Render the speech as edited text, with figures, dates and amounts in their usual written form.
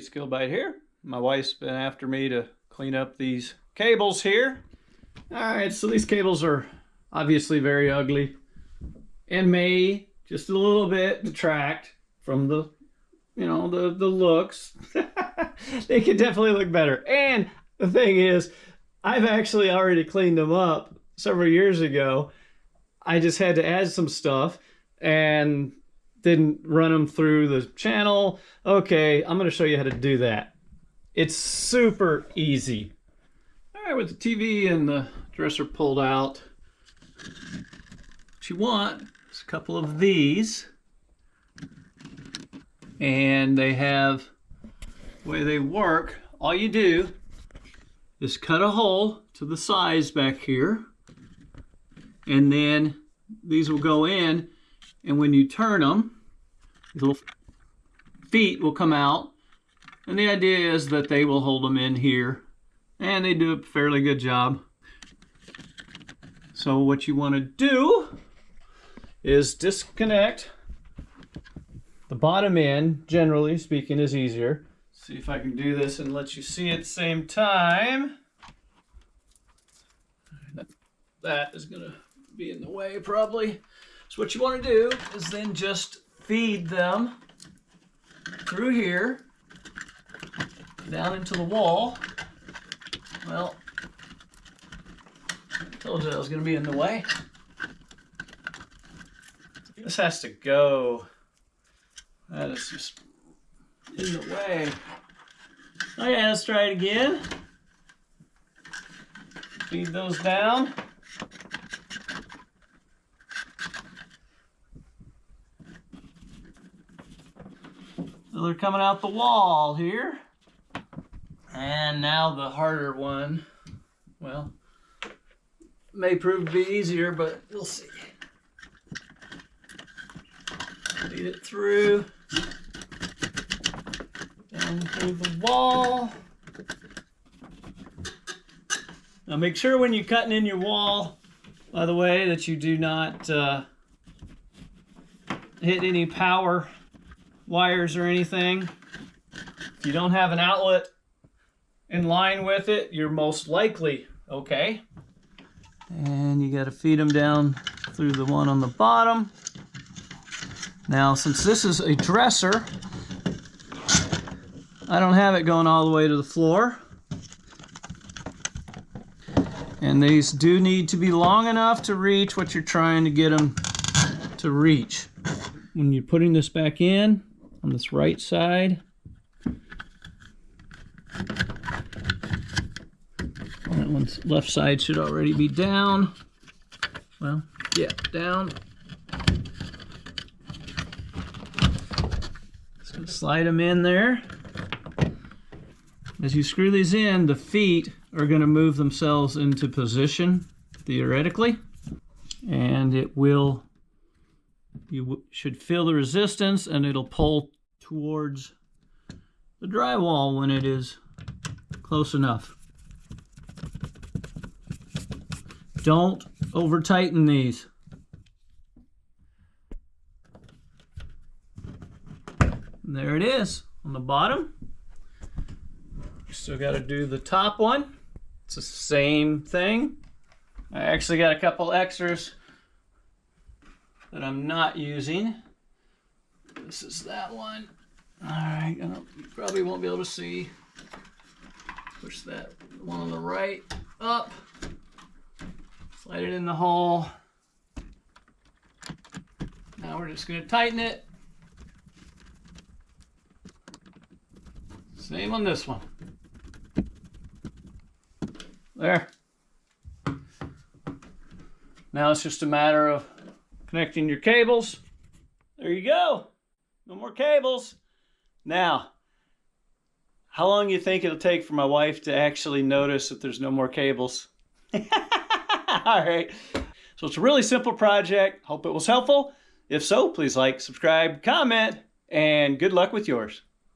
Skill Bite here. My wife's been after me to clean up these cables here. All right, so these cables are obviously very ugly and may just a little bit detract from the, the looks. They could definitely look better. And the thing is, I've actually already cleaned them up several years ago. I just had to add some stuff and didn't run them through the channel. Okay, I'm going to show you how to do that. It's super easy. All right, with the TV and the dresser pulled out, what you want is a couple of these. And they have, the way they work, all you do is cut a hole to the size back here. And then these will go in, and when you turn them, these little feet will come out. And the idea is that they will hold them in here, and they do a fairly good job. So what you want to do is disconnect the bottom end. Generally speaking, is easier. See if I can do this and let you see at the same time. That is going to be in the way probably. So what you want to do is then just feed them through here down into the wall. Well, I told you that was going to be in the way. This has to go. That is just in the way. Okay, let's try it again. Feed those down. So they're coming out the wall here. And now the harder one, well, may prove to be easier, but we'll see. Feed it through, down through the wall. Now make sure when you're cutting in your wall, by the way, that you do not hit any power wires or anything. If you don't have an outlet in line with it, you're most likely okay. And you got to feed them down through the one on the bottom. Now, since this is a dresser, I don't have it going all the way to the floor. And these do need to be long enough to reach what you're trying to get them to reach. When you're putting this back in on this right side, that one's left side should already be down. Well, yeah, down. Just gonna slide them in there. As you screw these in, the feet are gonna move themselves into position, theoretically. And it will, you should feel the resistance, and it'll pull towards the drywall when it is close enough. Don't over tighten these. And there it is on the bottom. You still got to do the top one. It's the same thing. I actually got a couple extras that I'm not using. This is that one. All right, you probably won't be able to see. Push that one on the right up. Slide it in the hole. Now we're just going to tighten it. Same on this one. There. Now it's just a matter of connecting your cables. There you go. No more cables. Now, how long do you think it'll take for my wife to actually notice that there's no more cables? All right. So it's a really simple project. Hope it was helpful. If so, please like, subscribe, comment, and good luck with yours.